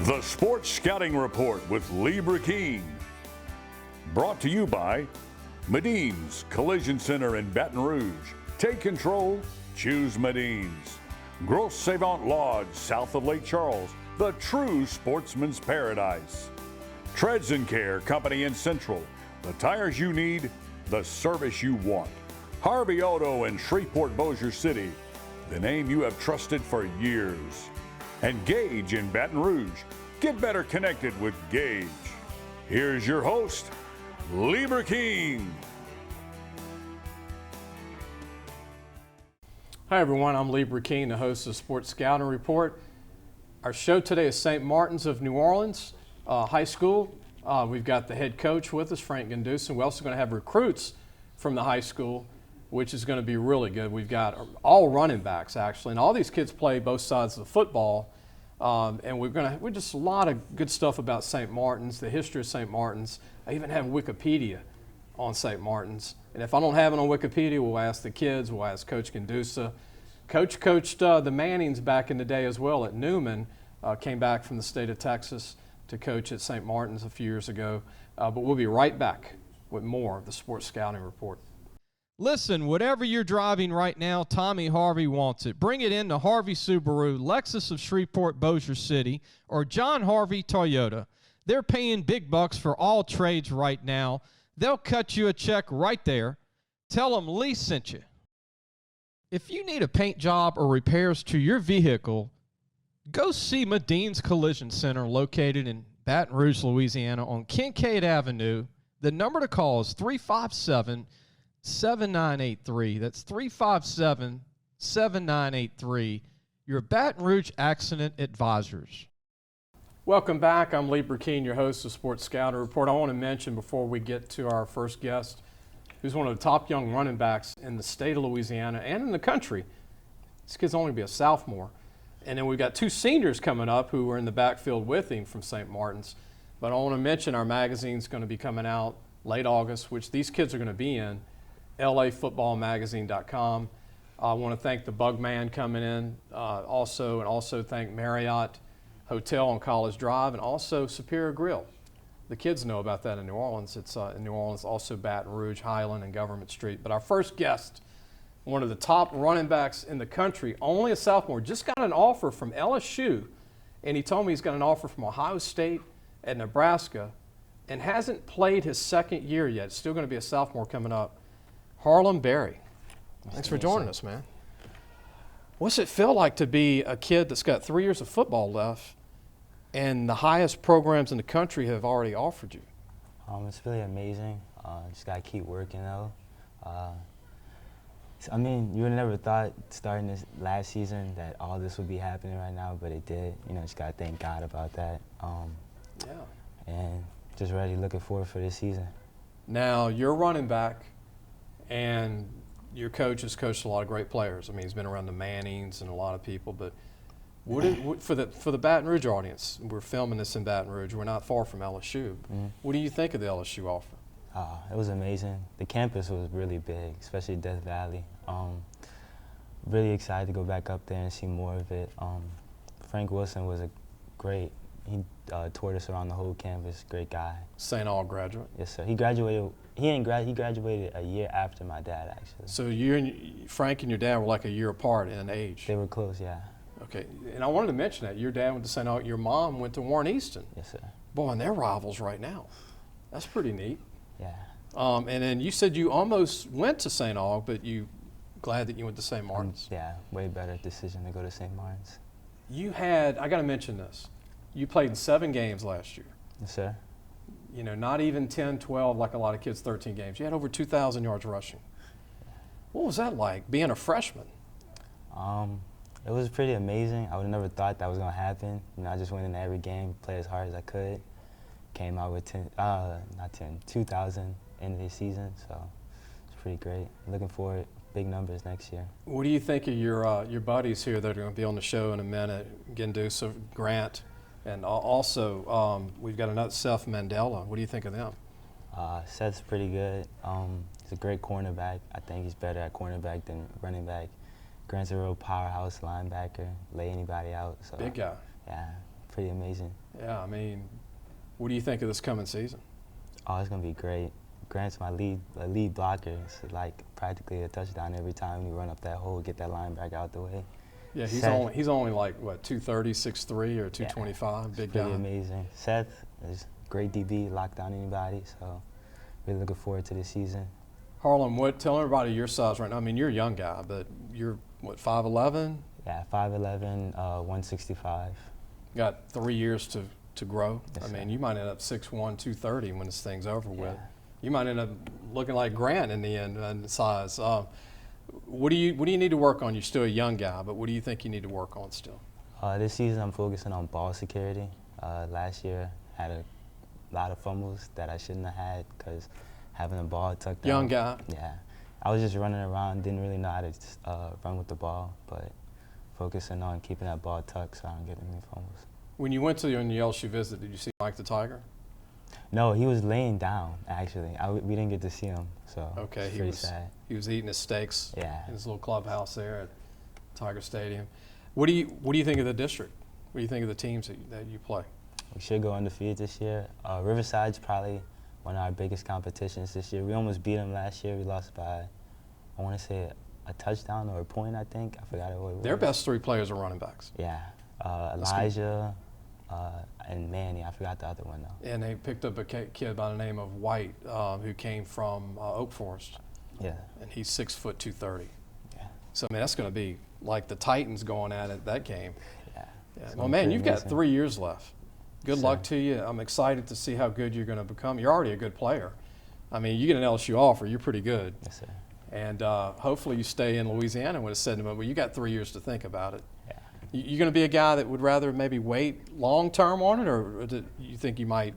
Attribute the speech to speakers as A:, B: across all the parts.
A: The Sports Scouting Report with Lee Burkeen. Brought to you by Medine's Collision Center in Baton Rouge. Take control, choose Medine's. Grosse Savant Lodge, south of Lake Charles, the true sportsman's paradise. Treads and Care Company in Central, the tires you need, the service you want. Harvey Auto in Shreveport, Bossier City, the name you have trusted for years. And Gage in Baton Rouge. Get better connected with Gage. Here's your host, Lee Burkeen.
B: Hi everyone, I'm Lee Burkeen, the host of Sports Scouting Report. Our show today is St. Martin's of New Orleans High School. We've got the head coach with us, Frank Gindusa. We're also going to have recruits from the high school, which is going to be really good. We've got all running backs actually, and all these kids play both sides of the football. And we're just a lot of good stuff about St. Martin's, the history of St. Martin's. I even have Wikipedia on St. Martin's. And if I don't have it on Wikipedia, we'll ask the kids, we'll ask Coach Gendusa. Coach coached the Mannings back in the day as well at Newman, came back from the state of Texas to coach at St. Martin's a few years ago. But we'll be right back with more of the Sports Scouting Report.
C: Listen, whatever you're driving right now, Tommy Harvey wants it. Bring it in to Harvey Subaru, Lexus of Shreveport, Bossier City, or John Harvey Toyota. They're paying big bucks for all trades right now. They'll cut you a check right there. Tell them Lee sent you. If you need a paint job or repairs to your vehicle, go see Medine's Collision Center located in Baton Rouge, Louisiana on Kincaid Avenue. The number to call is 357-7983. That's 357-7983. Your Baton Rouge Accident Advisors.
B: Welcome back. I'm Lee Burkeen, your host of Sports Scouting Report. I want to mention before we get to our first guest, who's one of the top young running backs in the state of Louisiana and in the country. This kid's only be a sophomore. And then we've got two seniors coming up who were in the backfield with him from St. Martin's. But I want to mention our magazine's going to be coming out late August, which these kids are going to be in. LAFootballmagazine.com. I want to thank the Bugman coming in also thank Marriott Hotel on College Drive and also Superior Grill. The kids know about that in New Orleans. It's in New Orleans, also Baton Rouge, Highland, and Government Street. But our first guest, one of the top running backs in the country, only a sophomore, just got an offer from LSU, and he told me he's got an offer from Ohio State and Nebraska and hasn't played his second year yet. Still going to be a sophomore coming up. Harlan Berry. Thanks for joining us, man. What's it feel like to be a kid that's got 3 years of football left and the highest programs in the country have already offered you?
D: It's really amazing. Just got to keep working, though. I mean, you would have never thought starting this last season that all this would be happening right now, but it did. You know, just got to thank God about that. And just ready, looking forward for this season. Now,
B: you're running back, and your coach has coached a lot of great players. I mean, he's been around the Mannings and a lot of people. But for the Baton Rouge audience, we're filming this in Baton Rouge. We're not far from LSU. What do you think of the LSU offer?
D: It was amazing. The campus was really big, especially Death Valley. Really excited to go back up there and see more of it. Frank Wilson was great. He toured us around the whole campus. Great guy.
B: St. Aug graduate.
D: Yes, sir. He graduated. He graduated a year after my dad, actually.
B: So Frank and your dad were like a year apart in age.
D: They were close, yeah. Okay,
B: and I wanted to mention that your dad went to St. Aug. Your mom went to Warren Easton.
D: Yes, sir.
B: Boy, and they're rivals right now. That's pretty neat.
D: Yeah.
B: And then you said you almost went to St. Aug, but you glad that you went to St. Martin's.
D: Yeah, way better decision to go to St. Martin's.
B: I got to mention this. You played in 7 games last year.
D: Yes, sir.
B: You know, not even 10, 12 like a lot of kids, 13 games. You had over 2,000 yards rushing. What was that like, being a freshman?
D: It was pretty amazing. I would have never thought that was going to happen. You know, I just went into every game, played as hard as I could. Came out with 2,000 end of the season, so it's pretty great. Looking forward, big numbers next year.
B: What do you think of your buddies here that are going to be on the show in a minute? Gendusa, Grant, and also we've got another Seth Mandela. What do you think of them?
D: Seth's pretty good. He's a great cornerback. I think he's better at cornerback than running back. Grant's a real powerhouse linebacker, lay anybody out. So,
B: big guy.
D: Yeah, pretty amazing.
B: Yeah, I mean, what do you think of this coming season?
D: Oh, it's gonna be great. Grant's my lead blocker. It's like practically a touchdown every time we run up that hole, get that linebacker out the way.
B: Yeah,
D: Seth,
B: he's only like what, 230, 6'3", or 225,
D: yeah,
B: big
D: pretty
B: guy.
D: amazing. Seth is great DB, lock down anybody. So really looking forward to this season.
B: Harlan, tell everybody your size right now. I mean, you're a young guy, but you're what, 5'11"?
D: Yeah, 5'11", 165.
B: Got 3 years to grow.
D: Yes,
B: I mean,
D: sir.
B: you might end up 6'1", 230 when this thing's over with.
D: Yeah.
B: You might end up looking like Grant in the end in size. What do you need to work on? You're still a young guy, but what do you think you need to work on still?
D: This season I'm focusing on ball security. Last year had a lot of fumbles that I shouldn't have had because having the ball tucked down.
B: Young guy.
D: Yeah. I was just running around, didn't really know how to run with the ball, but focusing on keeping that ball tucked so I don't get any fumbles.
B: When you went to your LSU visit, did you see Mike the Tiger?
D: No, he was laying down, actually. We didn't get to see him, so
B: Okay,
D: it's pretty sad.
B: he was eating his steaks
D: Yeah.
B: in his little clubhouse there at Tiger Stadium. What do you think of the district? What do you think of the teams that you play?
D: We should go undefeated this year. Riverside's probably one of our biggest competitions this year. We almost beat them last year. We lost by, I want to say, a touchdown or a point, I think. I forgot what it was.
B: Their best three players are running backs.
D: Yeah. Elijah and Manny. I forgot the other one, though.
B: And they picked up a kid by the name of White who came from Oak Forest.
D: Yeah.
B: And he's 6 foot 230.
D: Yeah.
B: So, I mean, that's going to be like the Titans going at it that game.
D: Yeah.
B: Yeah. Well, man, you've got 3 years left. Good luck to you. I'm excited to see how good you're going to become. You're already a good player. I mean, you get an LSU offer, you're pretty good.
D: Yes, sir.
B: And hopefully you stay in Louisiana when it's said, but you got 3 years to think about it.
D: Yeah.
B: You're going to be a guy that would rather maybe wait long term on it, or do you think you might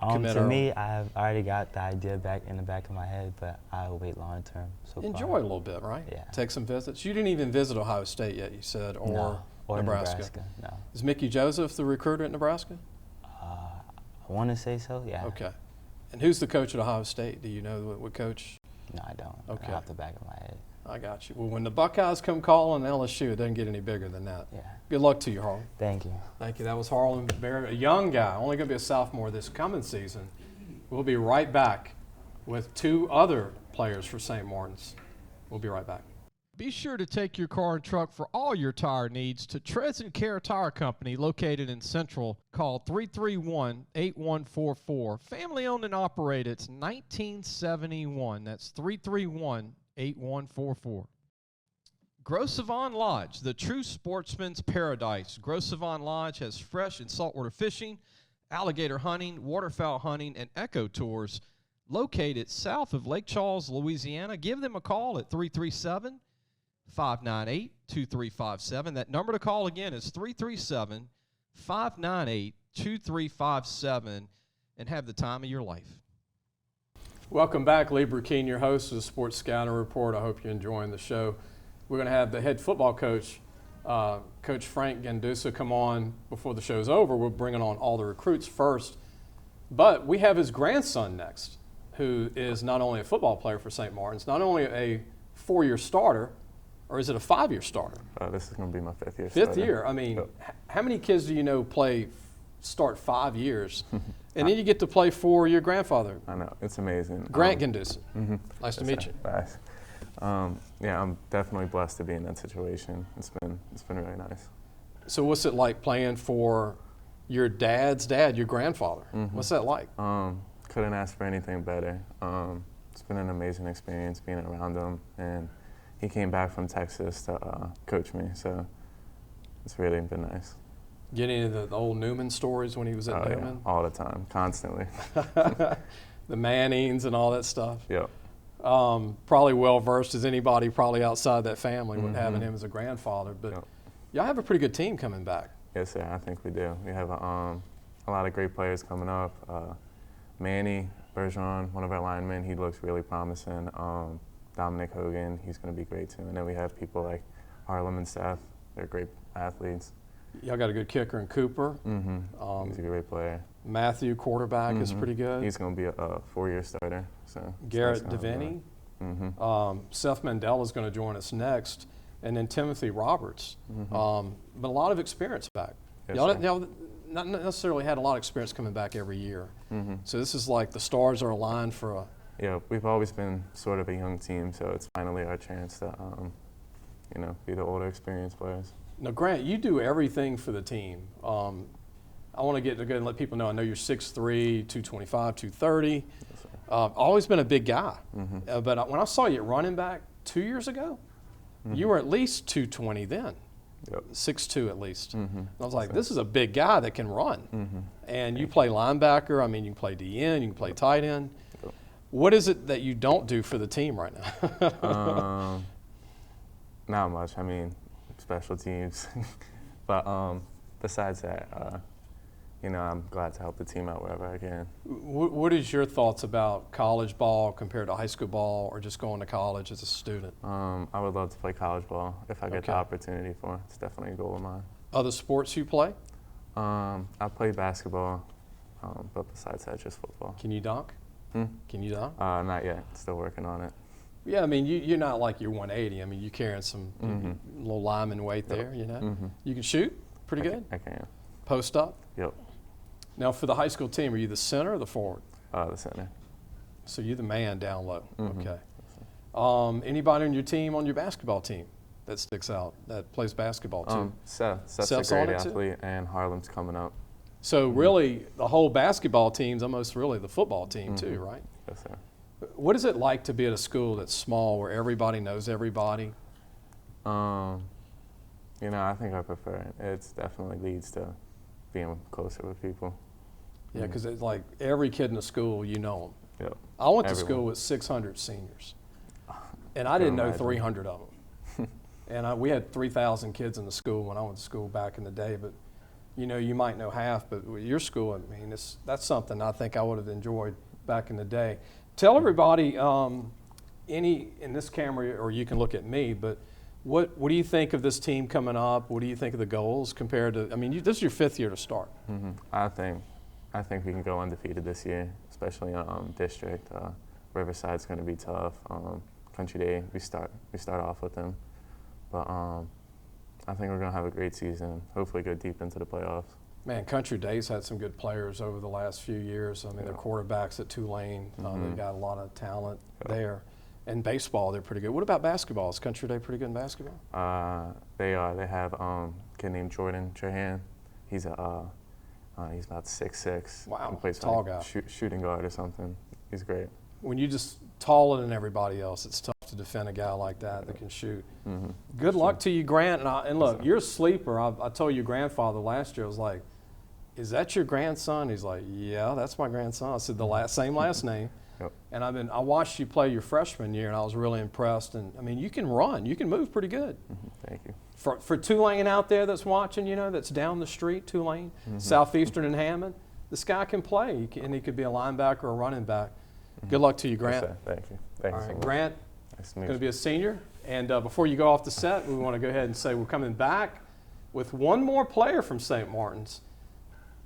B: commit
D: To
B: early?
D: me, I've already got the idea back in the back of my head, but I'll wait long term. So
B: Enjoy
D: far.
B: a little bit, right?
D: Yeah.
B: Take some visits. You didn't even visit Ohio State yet, you said, or,
D: No, or
B: Nebraska.
D: No.
B: Is Mickey Joseph the recruiter at Nebraska?
D: I want to say so, yeah.
B: Okay. And who's the coach at Ohio State? Do you know what coach?
D: No, I don't.
B: Okay.
D: Off the back of my head.
B: I got you. Well, when the Buckeyes come calling LSU, it doesn't get any bigger than that.
D: Yeah.
B: Good luck to you, Harlan.
D: Thank you.
B: Thank you. That was Harlan Berry, a young guy, only going to be a sophomore this coming season. We'll be right back with 2 other players for St. Martin's. We'll be right back.
C: Be sure to take your car and truck for all your tire needs to Treads & Care Tire Company located in Central. Call 331-8144. Family owned and operated. It's 1971. That's 331-8144. Gros Savon Lodge, the true sportsman's paradise. Gros Savon Lodge has fresh and saltwater fishing, alligator hunting, waterfowl hunting, and eco tours located south of Lake Charles, Louisiana. Give them a call at 337-598-2357. That number to call again is 337-598-2357, and have the time of your life.
B: Welcome back. Lee Burkeen, your host of the Sports Scouting Report. I hope you're enjoying the show. We're going to have the head football coach, Coach Frank Gindusa, come on before the show's over. We're bringing on all the recruits first. But we have his grandson next, who is not only a football player for St. Martin's, not only a 4-year starter, or is it a 5-year starter?
E: This is going to be my 5th year.
B: Fifth year. I mean, how many kids do you know start 5 years, and then you get to play for your grandfather?
E: I know, it's amazing.
B: Grant Gendusa.
E: Mm-hmm.
B: Nice to meet you.
E: Nice. Yeah, I'm definitely blessed to be in that situation. It's been really nice.
B: So what's it like playing for your dad's dad, your grandfather?
E: Mm-hmm.
B: What's that like?
E: Couldn't ask for anything better. It's been an amazing experience being around him, and he came back from Texas to coach me, so it's really been nice.
B: Get any of the old Newman stories when he was at Newman?
E: Yeah, all the time, constantly.
B: The Mannings and all that stuff?
E: Yep.
B: Probably well-versed as anybody probably outside that family with having him as a grandfather. But y'all have a pretty good team coming back.
E: Yes, sir, I think we do. We have a lot of great players coming up. Manny Bergeron, one of our linemen, he looks really promising. Dominic Hogan, he's going to be great too. And then we have people like Harlan and Seth. They're great athletes.
B: Y'all got a good kicker in Cooper.
E: Mm-hmm. He's a great player.
B: Matthew, quarterback, is pretty good.
E: He's going to be a 4-year starter. So
B: Garrett Devaney. Seth Mandela is going to join us next. And then Timothy Roberts. But a lot of experience back.
E: Yes,
B: Y'all not necessarily had a lot of experience coming back every year. So this is like the stars are aligned for a.
E: Yeah, we've always been sort of a young team, so it's finally our chance to, be the older, experienced players.
B: Now, Grant, you do everything for the team. I want to go and let people know. I know you're 6'3", 225, 230.
E: Yes, sir.
B: Always been a big guy. But when I saw you at running back 2 years ago, you were at least 220 then.
E: Yep.
B: 6'2" at least. And I was like, this is a big guy that can run. And you play linebacker. I mean, you can play DN, you can play tight end.
E: Yep.
B: What is it that you don't do for the team right now?
E: Not much. I mean, special teams. But besides that, I'm glad to help the team out wherever I can.
B: What is your thoughts about college ball compared to high school ball or just going to college as a student?
E: I would love to play college ball if I get the opportunity for it. It's definitely a goal of mine.
B: Other sports you play?
E: I play basketball, but besides that, just football.
B: Can you dunk? Can you dunk?
E: Not yet. Still working on it.
B: Yeah, I mean, you're not like you're 180. I mean, you're carrying some little lineman weight there, you know? You can shoot pretty good?
E: I can.
B: Post up?
E: Yep.
B: Now, for the high school team, are you the center or the forward?
E: The center.
B: So you're the man down low. Okay. Anybody on your team, on your basketball team, that sticks out, that plays basketball too?
E: Seth's
B: Seth's
E: a
B: on
E: great
B: it too?
E: athlete, and Harlan's coming up.
B: So really, the whole basketball team's almost really the football team too, right?
E: Yes, sir.
B: What is it like to be at a school that's small where everybody knows everybody?
E: I think I prefer it. It definitely leads to being closer with people.
B: Yeah, because it's like every kid in the school, you know them.
E: Yep.
B: I went to
E: Everyone.
B: school with 600 seniors, and I didn't know
E: imagine.
B: 300 of them. And we had 3,000 kids in the school when I went to school back in the day, but you might know half, but with your school, I mean, that's something I think I would have enjoyed back in the day. Tell everybody, in this camera, or you can look at me, but what do you think of this team coming up? What do you think of the goals compared to, I mean, this is your 5th year to start.
E: I think we can go undefeated this year, especially district. Riverside's going to be tough. Country Day, we start off with them, but I think we're going to have a great season. Hopefully, go deep into the playoffs.
B: Man, Country Day's had some good players over the last few years. I mean, their quarterbacks at Tulane, they've got a lot of talent there. And baseball, they're pretty good. What about basketball? Is Country Day pretty good in basketball?
E: They are. They have a kid named Jordan Trahan. He's about 6'6".
B: Wow,
E: He plays
B: tall
E: like
B: guy.
E: Shooting guard or something. He's great.
B: When you're just taller than everybody else, it's tough to defend a guy like that can shoot. Good luck to you, Grant. And look, you're a sleeper. I told your grandfather last year, I was like, is that your grandson? He's like, yeah, that's my grandson. I said, same last name.
E: Yep.
B: And I watched you play your freshman year, and I was really impressed. And I mean, you can run, you can move pretty good.
E: Thank you.
B: For Tulane out there that's watching, that's down the street, Tulane, Southeastern and Hammond, this guy can play, and he could be a linebacker or a running back. Good luck to you, Grant.
E: Yes, thank you. Thank
B: All
E: you so
B: right,
E: much.
B: Grant,
E: Nice to meet
B: going to
E: you.
B: be a senior. And before you go off the set, we want to go ahead and say we're coming back with one more player from St. Martin's,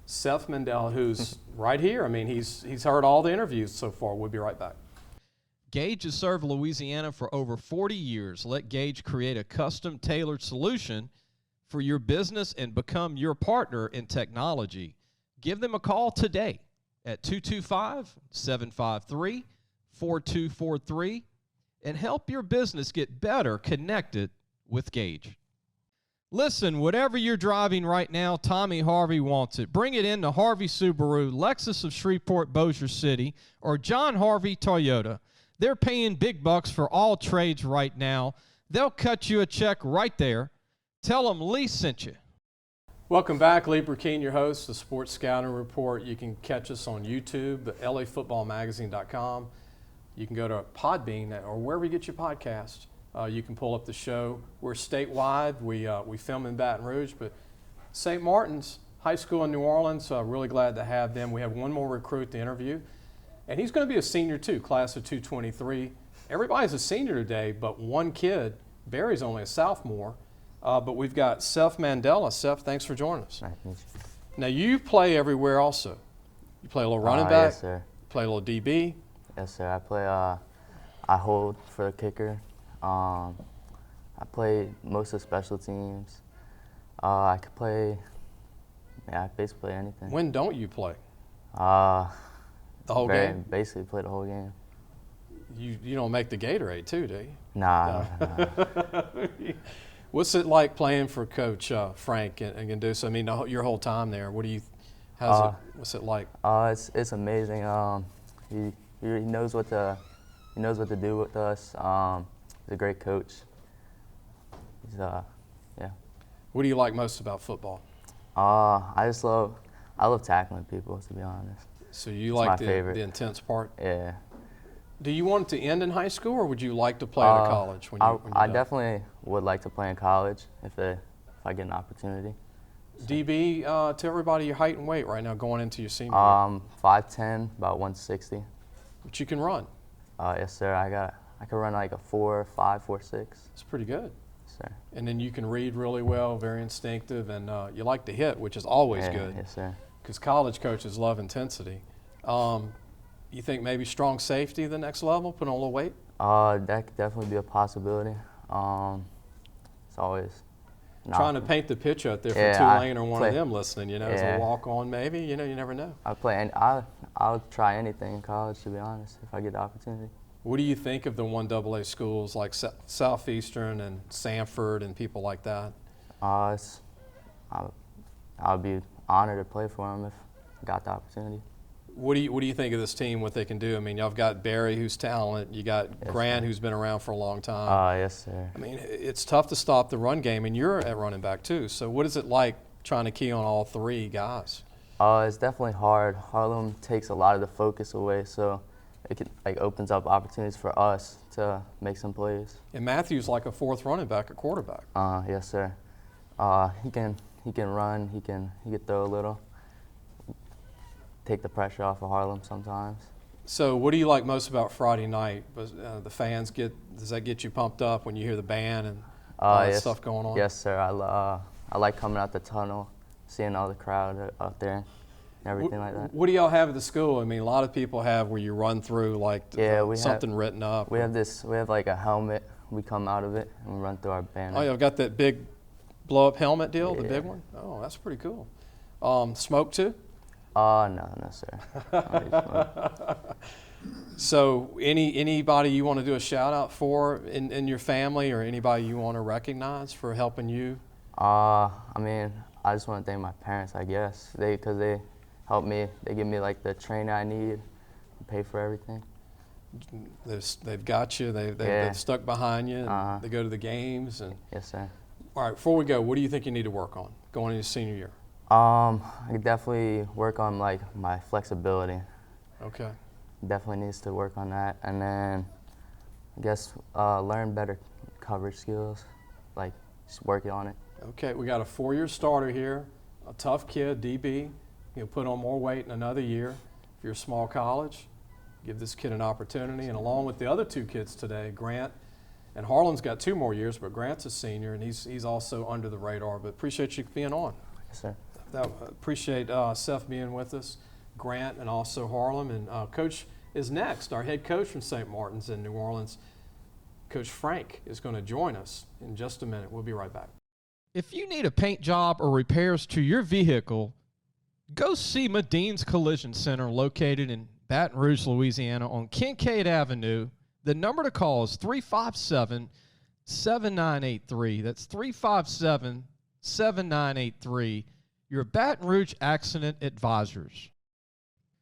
B: Seth Mandela, who's right here. I mean, he's heard all the interviews so far. We'll be right back.
C: Gage has served Louisiana for over 40 years. Let Gage create a custom-tailored solution for your business and become your partner in technology. Give them a call today at 225-753-4243 and help your business get better connected with Gage. Listen, whatever you're driving right now, Tommy Harvey wants it. Bring it in to Harvey Subaru, Lexus of Shreveport, Bossier City, or John Harvey Toyota. They're paying big bucks for all trades right now. They'll cut you a check right there. Tell them Lee sent you.
B: Welcome back. Lee Burkeen, your host, the Sports Scouting Report. You can catch us on YouTube, lafootballmagazine.com. You can go to Podbean or wherever you get your podcast. You can pull up the show. We're statewide. We film in Baton Rouge, but St. Martin's High School in New Orleans, really glad to have them. We have one more recruit to interview, and he's going to be a senior too, class of 223. Everybody's a senior today, but one kid, Barry's only a sophomore. But we've got Seth Mandela. Seth, thanks for joining us.
D: Nice to meet you.
B: Now, you play everywhere also. You play a little running back.
D: Yes, sir.
B: Play a little DB.
D: Yes, sir. I play. I hold for a kicker. I play most of special teams. I could play Yeah, I basically play anything.
B: When don't you play?
D: The
B: whole game?
D: Basically play the whole game.
B: You don't make the Gatorade too, do you?
D: Nah.
B: What's it like playing for Coach Frank and Gendusa? I mean, your whole time there. What's it like?
D: It's amazing. He knows what to do with us. He's a great coach. Yeah.
B: What do you like most about football?
D: I love tackling people, to be honest.
B: So you
D: It's
B: like
D: my
B: the
D: favorite.
B: intense part?
D: Yeah.
B: Do you want it to end in high school, or would you like to play at a college?
D: I definitely would like to play in college if I get an opportunity.
B: DB, tell everybody your height and weight right now going into your senior year.
D: 5'10", about 160.
B: But you can run.
D: Yes, sir. I can run like a 4.5, 4.6.
B: It's pretty good.
D: Yes, sir.
B: And then you can read really well, very instinctive, and you like to hit, which is always
D: Yeah,
B: good.
D: Yes, sir.
B: Because college coaches love intensity. You think maybe strong safety the next level, put on a little weight?
D: That could definitely be a possibility. It's always
B: Trying to paint the picture out there for
D: Yeah,
B: Tulane or one
D: play-
B: of them listening, as
D: Yeah.
B: a walk-on maybe, you never know.
D: I'll try anything in college, to be honest, if I get the opportunity.
B: What do you think of the 1AA schools like Southeastern and Sanford and people like that?
D: I'll be honored to play for them if I got the opportunity.
B: What do you think of this team, what they can do? I mean, y'all got Berry, who's talented. You got
D: Yes,
B: Grant,
D: sir.
B: who's been around for a long time.
D: Yes, sir.
B: I mean, it's tough to stop the run game, and you're at running back too. So what is it like trying to key on all three guys?
D: It's definitely hard. Harlem takes a lot of the focus away, so it opens up opportunities for us to make some plays.
B: And Matthew's like a fourth running back at quarterback.
D: Yes, sir. He can run. He can throw a little. Take the pressure off of Harlem sometimes.
B: So what do you like most about Friday night? The fans does that get you pumped up when you hear the band and all that stuff going on?
D: Yes, sir. I like coming out the tunnel, seeing all the crowd up there, and everything like that.
B: What do y'all have at the school? I mean, a lot of people have where you run through something written up.
D: We have like a helmet. We come out of it and we run through our banner.
B: Oh, y'all got that big blow-up helmet deal, the
D: Yeah.
B: big one? Oh, that's pretty cool. Smoke too?
D: No, sir. I don't need smoke.
B: So anybody you want to do a shout out for in your family, or anybody you want to recognize for helping you?
D: I mean, I just want to thank my parents, I guess, because they help me. They give me like the training I need, pay for everything.
B: They've got you. They've stuck behind you. And they go to the games. And
D: Yes, sir.
B: all right, before we go, what do you think you need to work on going into senior year?
D: I could definitely work on like my flexibility.
B: Okay.
D: Definitely needs to work on that, and then I guess learn better coverage skills, like just working on it.
B: Okay, we got a 4-year starter here, a tough kid, DB. He'll put on more weight in another year. If you're a small college, give this kid an opportunity. And along with the other two kids today, Grant and Harlan's got 2 more years, but Grant's a senior, and he's also under the radar. But appreciate you being on.
D: Yes, sir.
B: Appreciate Seth being with us, Grant, and also Harlan. And Coach is next, our head coach from St. Martin's in New Orleans. Coach Frank is going to join us in just a minute. We'll be right back.
C: If you need a paint job or repairs to your vehicle, go see Medine's Collision Center located in Baton Rouge, Louisiana on Kincaid Avenue. The number to call is 357-7983. That's 357-7983. Your Baton Rouge Accident Advisors.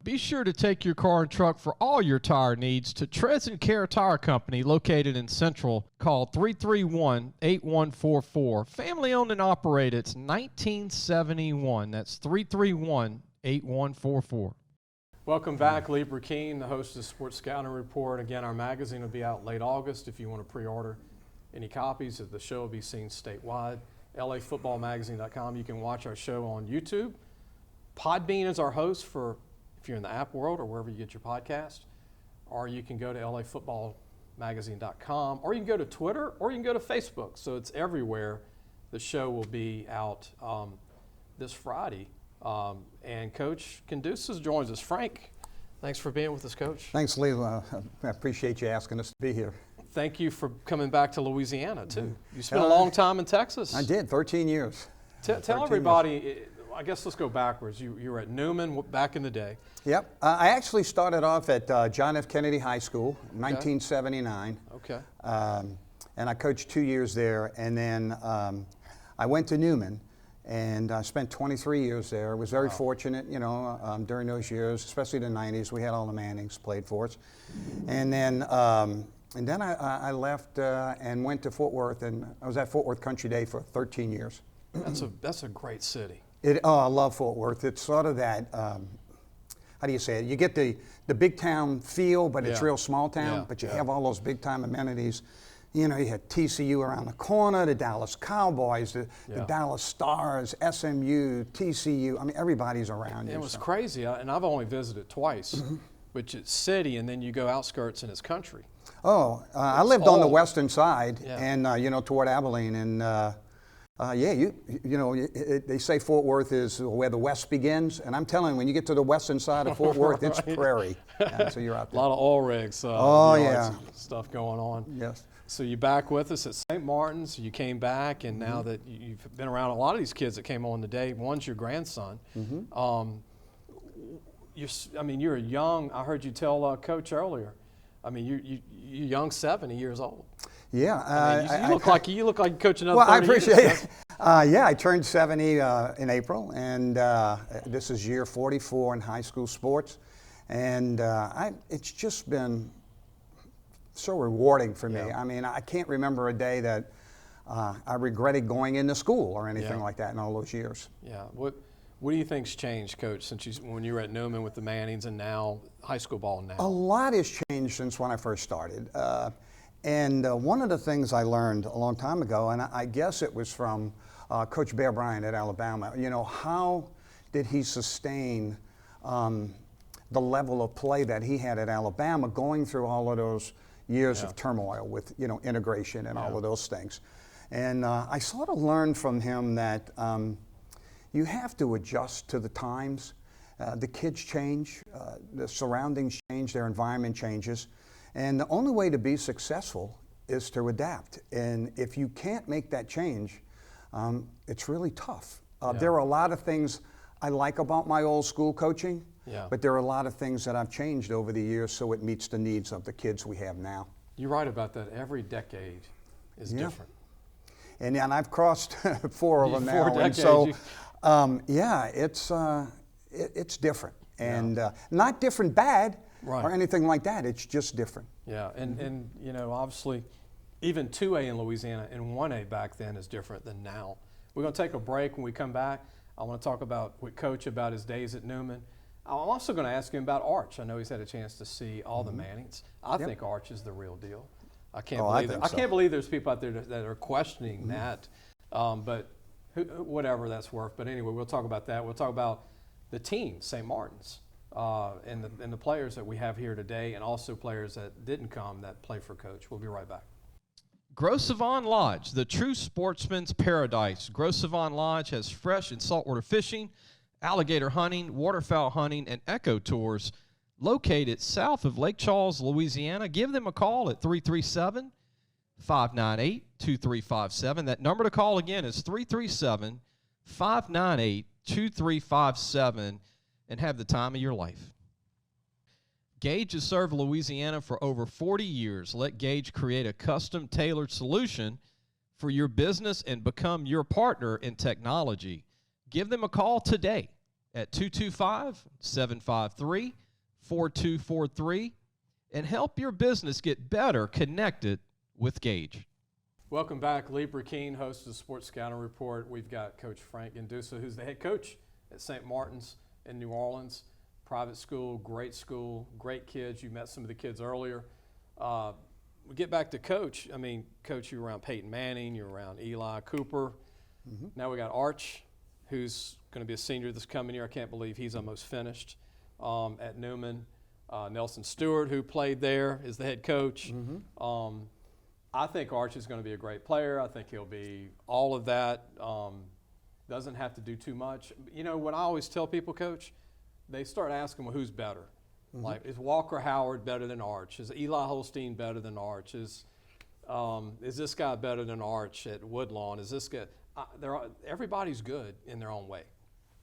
C: Be sure to take your car and truck for all your tire needs to Treads and Care Tire Company located in Central. Call 331-8144. Family owned and operated. It's 1971. That's 331-8144.
B: Welcome back. Lee Burkeen, the host of Sports Scouting Report. Again, our magazine will be out late August if you want to pre-order any copies. The show will be seen statewide. LAFootballMagazine.com. You can watch our show on YouTube. Podbean is our host for if you're in the app world or wherever you get your podcast. Or you can go to LAFootballMagazine.com, or you can go to Twitter, or you can go to Facebook. So it's everywhere. The show will be out this Friday. And Coach Gendusa joins us. Frank, thanks for being with us, Coach.
F: Thanks, Lee. I appreciate you asking us to be here.
B: Thank you for coming back to Louisiana, too. You spent a long time in Texas.
F: I did, 13 years.
B: Tell everybody, I guess let's go backwards. You were at Newman back in the day.
F: Yep. I actually started off at John F. Kennedy High School, 1979.
B: Okay.
F: And I coached 2 years there. And then I went to Newman. And I spent 23 years there. I was very fortunate, during those years, especially the 90s. We had all the Mannings played for us. And then I left and went to Fort Worth, and I was at Fort Worth Country Day for 13 years.
B: That's a great city.
F: I love Fort Worth. It's sort of that, how do you say it? You get the big town feel, but it's real small town, but you have all those big time amenities. You had TCU around the corner, the Dallas Cowboys, the Dallas Stars, SMU, TCU. I mean, everybody's around you.
B: It was crazy, and I've only visited twice, which is city, and then you go outskirts and it's country.
F: I lived on the western side, and toward Abilene, and they say Fort Worth is where the West begins, and I'm telling you, when you get to the western side of Fort Worth, it's prairie. So you're out there.
B: A lot of oil rigs. Stuff going on.
F: Yes.
B: So you're back with us at St. Martin's. You came back, and now that you've been around a lot of these kids that came on today, one's your grandson. You're a young. I heard you tell Coach earlier. I mean, you're young, 70 years old.
F: Yeah,
B: you look like you coach another.
F: Well,
B: 30
F: I appreciate
B: years.
F: it. I turned 70 in April, and this is year 44 in high school sports, and it's just been so rewarding for me. I mean, I can't remember a day that I regretted going into school or anything like that in all those years.
B: Yeah. What do you think's changed, Coach, since when you were at Newman with the Mannings and now high school ball now?
F: A lot has changed since when I first started. And one of the things I learned a long time ago, and I guess it was from Coach Bear Bryant at Alabama, how did he sustain the level of play that he had at Alabama going through all of those years of turmoil with integration and all of those things. And I sort of learned from him that you have to adjust to the times. The kids change, the surroundings change, their environment changes. And the only way to be successful is to adapt. And if you can't make that change, it's really tough. There are a lot of things I like about my old school coaching, but there are a lot of things that I've changed over the years so it meets the needs of the kids we have now.
B: You're right about that. Every decade is different.
F: And I've crossed 4 of them now.
B: 4 decades.
F: And so, it's different. And not different bad or anything like that. It's just different.
B: Yeah, and obviously, even 2A in Louisiana and 1A back then is different than now. We're going to take a break. When we come back, I want to talk with Coach about his days at Newman. I'm also going to ask him about Arch. I know he's had a chance to see all the Mannings. I think Arch is the real deal. I can't believe there's people out there that are questioning that. But whatever that's worth. But anyway, we'll talk about that. We'll talk about the team, St. Martin's, and the players that we have here today, and also players that didn't come that play for Coach. We'll be right back.
C: Gros Savon Lodge, the true sportsman's paradise. Gros Savon Lodge has fresh and saltwater fishing, alligator hunting, waterfowl hunting, and eco tours located south of Lake Charles, Louisiana. Give them a call at 337-598-2357. That number to call again is 337-598-2357, and have the time of your life. Gage has served Louisiana for over 40 years. Let Gage create a custom-tailored solution for your business and become your partner in technology. Give them a call today at 225-753-4243 and help your business get better connected with Gage.
B: Welcome back. Lee Burkeen, host of the Sports Scouting Report. We've got Coach Frank Gindusa, who's the head coach at St. Martin's in New Orleans. Private school, great kids. You met some of the kids earlier. We get back to Coach. I mean, Coach, you were around Peyton Manning, you were around Eli Cooper. Now we got Arch, who's going to be a senior this coming year. I can't believe he's almost finished at Newman. Nelson Stewart, who played there, is the head coach. I think Arch is going to be a great player. I think he'll be all of that. Doesn't have to do too much. You know, what I always tell people, Coach, they start asking, well, who's better? Like, is Walker Howard better than Arch? Is Eli Holstein better than Arch? Is this guy better than Arch at Woodlawn? Is this guy? Everybody's good in their own way.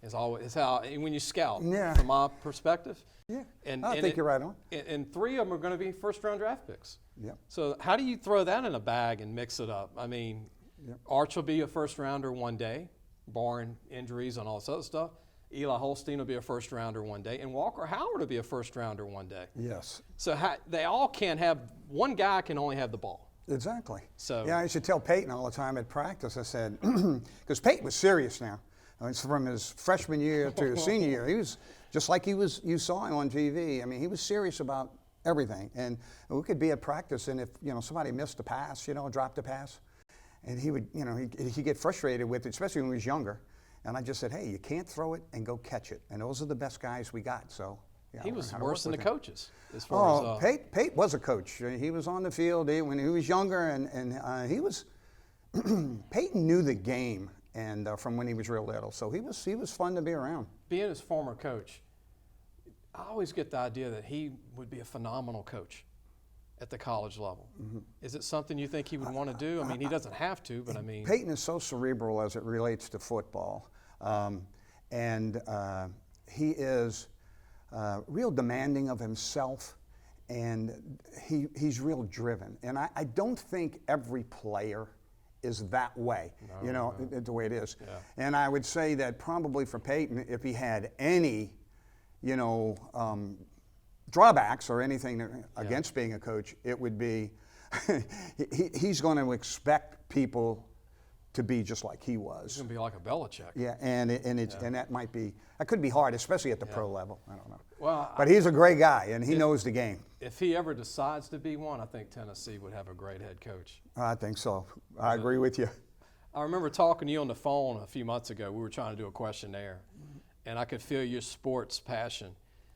B: Is always how when you scout.
F: Yeah.
B: From my perspective.
F: Yeah,
B: And
F: I think you're right on.
B: And 3 of them are going to be first-round draft picks.
F: Yep.
B: So how do you throw that in a bag and mix it up? I mean,
F: Yep.
B: Arch will be a first-rounder one day, barring injuries and all this other stuff. Eli Holstein will be a first-rounder one day, and Walker Howard will be a first-rounder one day.
F: Yes.
B: So they all can't have – one guy can only have the ball.
F: Exactly.
B: So
F: yeah, I used to tell Peyton all the time at practice. I said, because Peyton was serious now. It's from his freshman year to his senior year. He was just like you saw him on TV. I mean, he was serious about everything. And we could be at practice, and if somebody missed a pass, dropped a pass, and he would, he'd get frustrated with it, especially when he was younger. And I just said, hey, you can't throw it and go catch it. And those are the best guys we got. So
B: he was worse than the coaches as far as.
F: Pate was a coach. He was on the field when he was younger, and he was. Peyton knew the game, and from when he was real little, so he was fun to be around.
B: Being his former coach, I always get the idea that he would be a phenomenal coach at the college level. Mm-hmm. Is it something you think he would want to do? I mean, he doesn't have to, but I mean.
F: Peyton is so cerebral as it relates to football, and he is real demanding of himself, and he's real driven. And I don't think every player is that way, the way it is. Yeah. And I would say that probably for Peyton, if he had any, drawbacks or anything against being a coach, it would be he's going to expect people to be just like he was.
B: He's going to be like a Belichick.
F: Yeah, and that could be hard, especially at the pro level. I don't know.
B: Well,
F: but he's a great guy, and he knows the game.
B: If he ever decides to be one, I think Tennessee would have a great head coach.
F: I think so. I agree with you.
B: I remember talking to you on the phone a few months ago. We were trying to do a questionnaire, and I could feel your sports passion.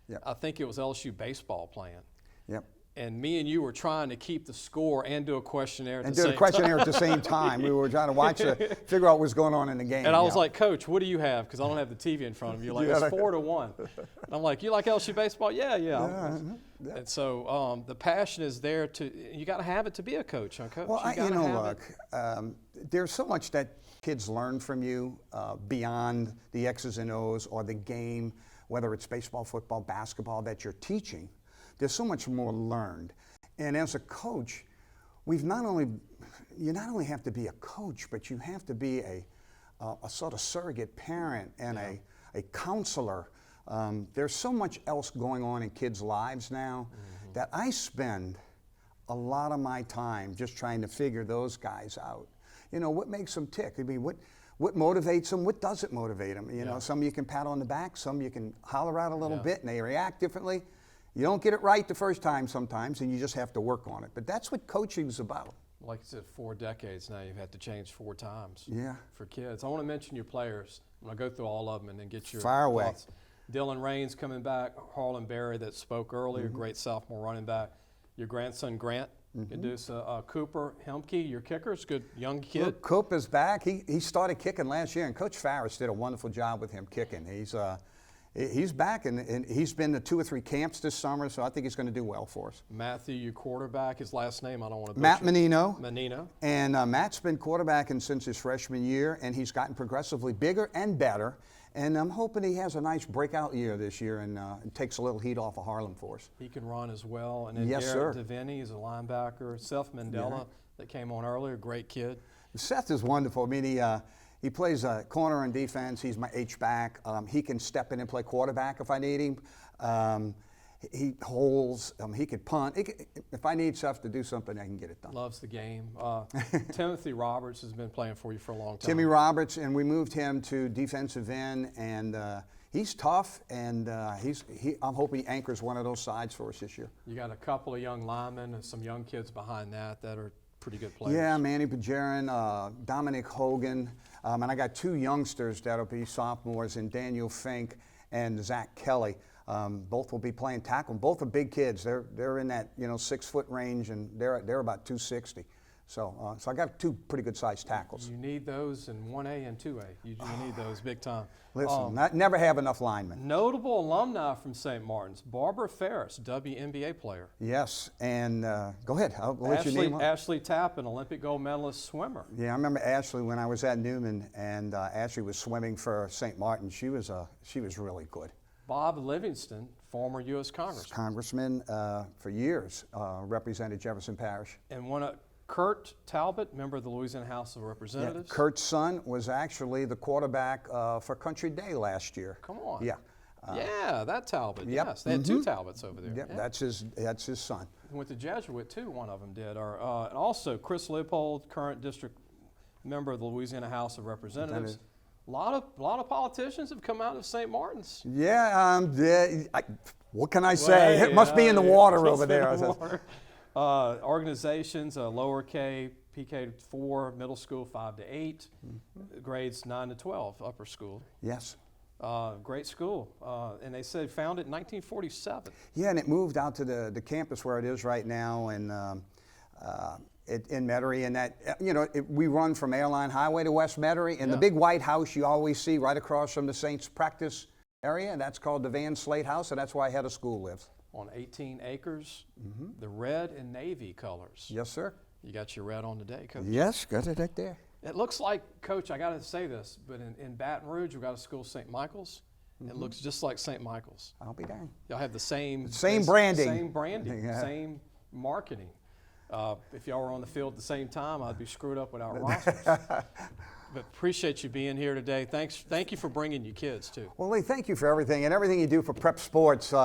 F: Yep.
B: I think it was LSU baseball playing.
F: Yep.
B: And me and you were trying to keep the score and do a questionnaire
F: at the same time. We were trying to figure out what was going on in the game.
B: And I was like, Coach, what do you have? Because I don't have the TV in front of me. You're like, it's 4-1. And I'm like, you like LSU baseball? Yeah. And so the passion is there you got to have it to be a coach, huh, Coach?
F: Well, look, there's so much that kids learn from you beyond the X's and O's or the game, whether it's baseball, football, basketball that you're teaching. There's so much more learned. And as a coach, you not only have to be a coach, but you have to be a sort of surrogate parent and a counselor. There's so much else going on in kids' lives now that I spend a lot of my time just trying to figure those guys out. What makes them tick? I mean, what motivates them? What doesn't motivate them? Some you can pat on the back, some you can holler out a little bit and they react differently. You don't get it right the first time sometimes, and you just have to work on it. But that's what coaching's about.
B: Like you said, 4 decades now, you've had to change 4 times for kids. I want to mention your players. I'm going to go through all of them and then get your
F: Fire away.
B: thoughts. Dylan Raines coming back, Harlan Berry that spoke earlier, great sophomore running back. Your grandson, Grant Gendusa, Cooper Hemke, your kickers, good young kid.
F: Look, Coop is back. He started kicking last year, and Coach Farris did a wonderful job with him kicking. He's back, and he's been to 2 or 3 camps this summer, so I think he's going to do well for us.
B: Matthew, your quarterback, his last name, I don't want to
F: Matt
B: butcher.
F: Menino.
B: Menino.
F: And Matt's been quarterbacking since his freshman year, and he's gotten progressively bigger and better. And I'm hoping he has a nice breakout year this year and takes a little heat off of Harlan for us.
B: He can run as well. And then
F: yes,
B: Garrett
F: sir.
B: DeVinny is a linebacker. Seth Mandela that came on earlier, great kid.
F: Seth is wonderful. I mean, he plays corner and defense. He's my H-back. He can step in and play quarterback if I need him. He holds. He could punt. If I need Seth to do something, I can get it done.
B: Loves the game. Timothy Roberts has been playing for you for a long time.
F: Timmy Roberts, and we moved him to defensive end, and he's tough, and I'm hoping he anchors one of those sides for us this year.
B: You got a couple of young linemen and some young kids behind that are pretty good players.
F: Yeah, Manny Pajarin, Dominic Hogan, and I got 2 youngsters that'll be sophomores, in Daniel Fink and Zach Kelly. Both will be playing tackle. Both are big kids. They're in that 6-foot range, and they're about 260. So, so I got two pretty good sized tackles.
B: You need those in 1A and 2A. You need those big time.
F: Listen, never have enough linemen.
B: Notable alumni from St. Martin's, Barbara Ferris, WNBA player.
F: Yes, and go ahead. I'll let you name her.
B: Ashley Tappan, Olympic gold medalist swimmer.
F: Yeah, I remember Ashley when I was at Newman, and Ashley was swimming for St. Martin. She was really good.
B: Bob Livingston, former U.S.
F: Congressman for years, represented Jefferson Parish.
B: And Kurt Talbot, member of the Louisiana House of Representatives.
F: Yeah, Kurt's son was actually the quarterback for Country Day last year.
B: Come on.
F: Yeah.
B: Yeah, that Talbot.
F: Yep.
B: Yes, they had two Talbots over there.
F: Yep,
B: yeah.
F: that's his son.
B: Went to Jesuit too. One of them did. And also Chris Leopold, current district member of the Louisiana House of Representatives. A lot of politicians have come out of St. Martin's.
F: Yeah. What can I say? It must be in the water over there.
B: Organizations, lower K, PK4, middle school 5 to 8, grades 9 to 12, upper school.
F: Yes.
B: Great school. And they said founded in 1947.
F: Yeah, and it moved out to the campus where it is right now in Metairie. And that, we run from Airline Highway to West Metairie. And the big white house you always see right across from the Saints practice area, and that's called the Van Slate House, and that's where our head of school lives.
B: On 18 acres, the red and navy colors.
F: Yes, sir.
B: You got your red on today, Coach.
F: Yes, got it right there.
B: It looks like, Coach, I got to say this, but in Baton Rouge, we've got a school, St. Michael's. It looks just like St. Michael's.
F: I'll be dang.
B: Y'all have the same
F: branding.
B: Same branding,
F: Yeah.
B: same marketing. If y'all were on the field at the same time, I'd be screwed up without rosters. But appreciate you being here today. Thank you for bringing your kids, too.
F: Well, Lee, thank you for everything, and everything you do for prep sports.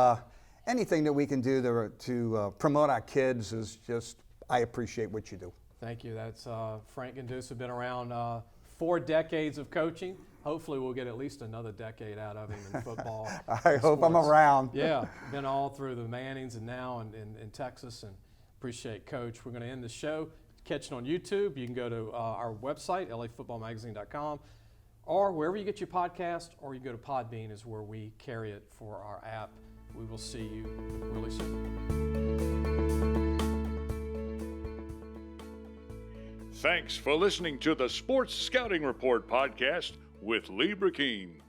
F: Anything that we can do to promote our kids is just, I appreciate what you do.
B: Thank you. That's Frank Gindusa, been around 4 decades of coaching. Hopefully we'll get at least another decade out of him in football.
F: I hope I'm around.
B: Yeah, been all through the Mannings and now in Texas, and appreciate Coach. We're going to end the show. Catch it on YouTube. You can go to our website, lafootballmagazine.com, or wherever you get your podcast, or you go to Podbean is where we carry it for our app. We will see you really soon.
A: Thanks for listening to the Sports Scouting Report podcast with Lee Burkeen.